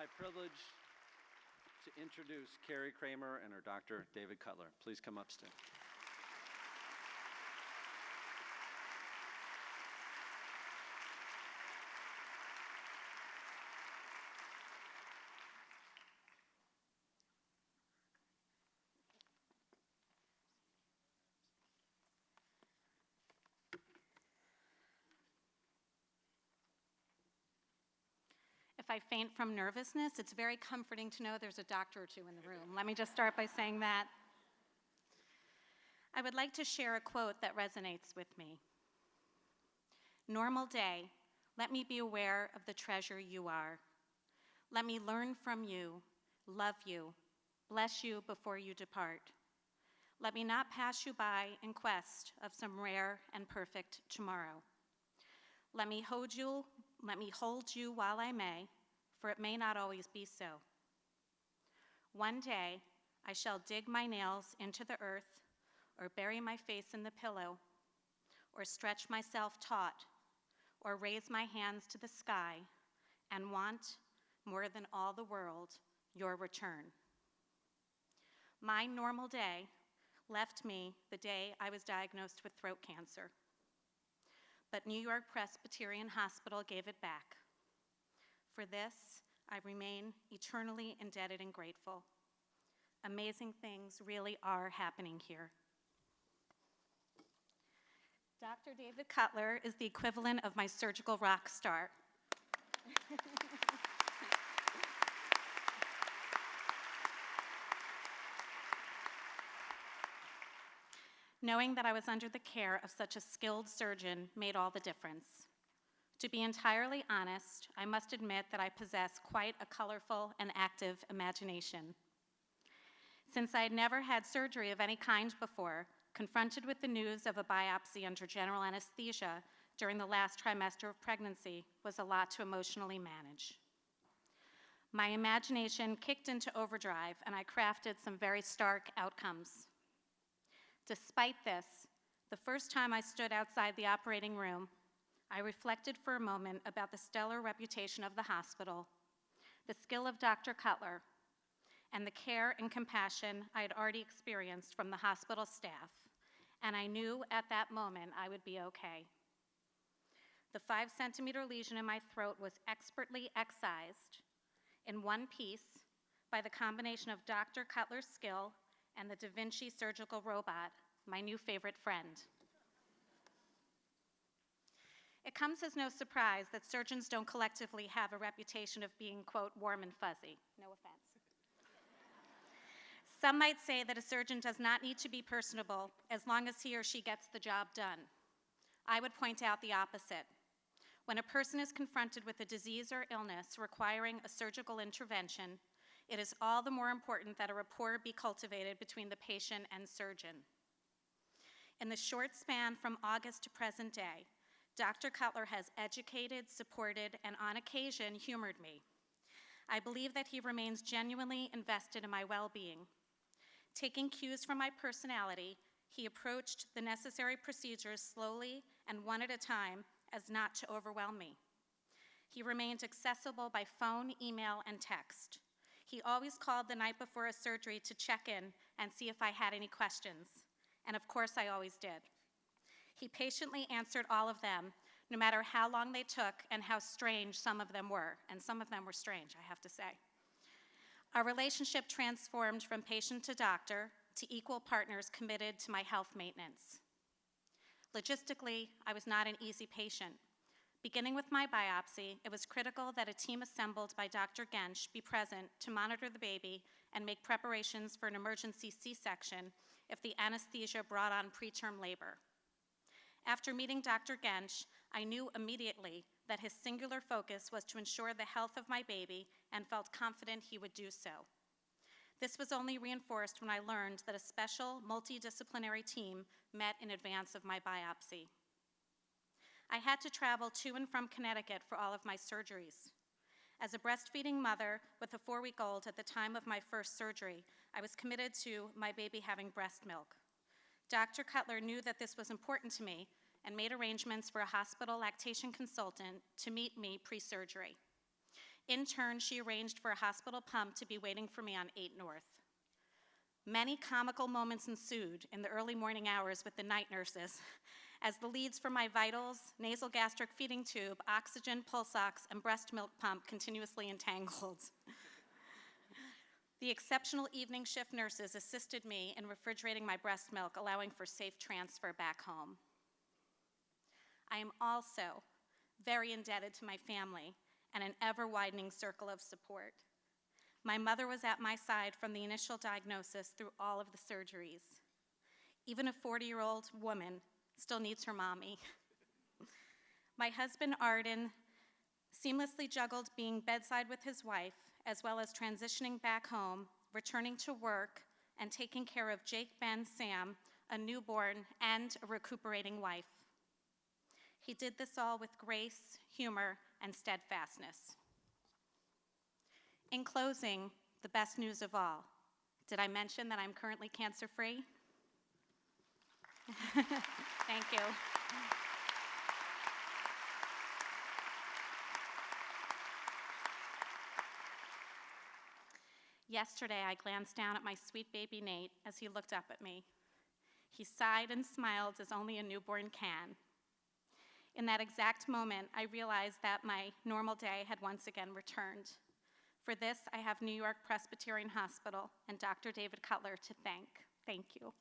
my privilege to introduce Carrie Kramer and her doctor, David Cutler. Please come upstairs. If I faint from nervousness, it's very comforting to know there's a doctor or two in the room. Let me just start by saying that. I would like to share a quote that resonates with me. Normal day, let me be aware of the treasure you are. Let me learn from you, love you, bless you before you depart. Let me not pass you by in quest of some rare and perfect tomorrow. Let me hold you while I may, for it may not always be so. One day, I shall dig my nails into the earth, or bury my face in the pillow, or stretch myself taut, or raise my hands to the sky, and want, more than all the world, your return. My normal day left me the day I was diagnosed with throat cancer. But New York Presbyterian Hospital gave it back. For this, I remain eternally indebted and grateful. Amazing things really are happening here. Dr. David Cutler is the equivalent of my surgical rock star. Knowing that I was under the care of such a skilled surgeon made all the difference. To be entirely honest, I must admit that I possess quite a colorful and active imagination. Since I had never had surgery of any kind before, confronted with the news of a biopsy under general anesthesia during the last trimester of pregnancy was a lot to emotionally manage. My imagination kicked into overdrive, and I crafted some very stark outcomes. Despite this, the first time I stood outside the operating room, I reflected for a moment about the stellar reputation of the hospital, the skill of Dr. Cutler, and the care and compassion I had already experienced from the hospital staff, and I knew at that moment I would be okay. The 5-centimeter lesion in my throat was expertly excised in one piece by the combination of Dr. Cutler's skill and the Da Vinci surgical robot, my new favorite friend. It comes as no surprise that surgeons don't collectively have a reputation of being, quote, warm and fuzzy. No offense. Some might say that a surgeon does not need to be personable as long as he or she gets the job done. I would point out the opposite. When a person is confronted with a disease or illness requiring a surgical intervention, it is all the more important that a rapport be cultivated between the patient and surgeon. In the short span from August to present day, Dr. Cutler has educated, supported, and on occasion humored me. I believe that he remains genuinely invested in my well-being. Taking cues from my personality, he approached the necessary procedures slowly and one at a time as not to overwhelm me. He remained accessible by phone, email, and text. He always called the night before a surgery to check in and see if I had any questions. And of course, I always did. He patiently answered all of them, no matter how long they took and how strange some of them were. And some of them were strange, I have to say. Our relationship transformed from patient to doctor to equal partners committed to my health maintenance. Logistically, I was not an easy patient. Beginning with my biopsy, it was critical that a team assembled by Dr. Gensch be present to monitor the baby and make preparations for an emergency C-section if the anesthesia brought on preterm labor. After meeting Dr. Gensch, I knew immediately that his singular focus was to ensure the health of my baby and felt confident he would do so. This was only reinforced when I learned that a special multidisciplinary team met in advance of my biopsy. I had to travel to and from Connecticut for all of my surgeries. As a breastfeeding mother with a 4-week-old at the time of my first surgery, I was committed to my baby having breast milk. Dr. Cutler knew that this was important to me and made arrangements for a hospital lactation consultant to meet me pre-surgery. In turn, she arranged for a hospital pump to be waiting for me on 8 North. Many comical moments ensued in the early morning hours with the night nurses as the leads for my vitals, nasal gastric feeding tube, oxygen, pulse ox, and breast milk pump continuously entangled. The exceptional evening shift nurses assisted me in refrigerating my breast milk, allowing for safe transfer back home. I am also very indebted to my family and an ever-widening circle of support. My mother was at my side from the initial diagnosis through all of the surgeries. Even a 40-year-old woman still needs her mommy. My husband, Arden, seamlessly juggled being bedside with his wife, as well as transitioning back home, returning to work, and taking care of Jake, Ben, Sam, a newborn, and a recuperating wife. He did this all with grace, humor, and steadfastness. In closing, the best news of all. Did I mention that I'm currently cancer-free? Thank you. Yesterday, I glanced down at my sweet baby Nate as he looked up at me. He sighed and smiled as only a newborn can. In that exact moment, I realized that my normal day had once again returned. For this, I have New York Presbyterian Hospital and Dr. David Cutler to thank. Thank you.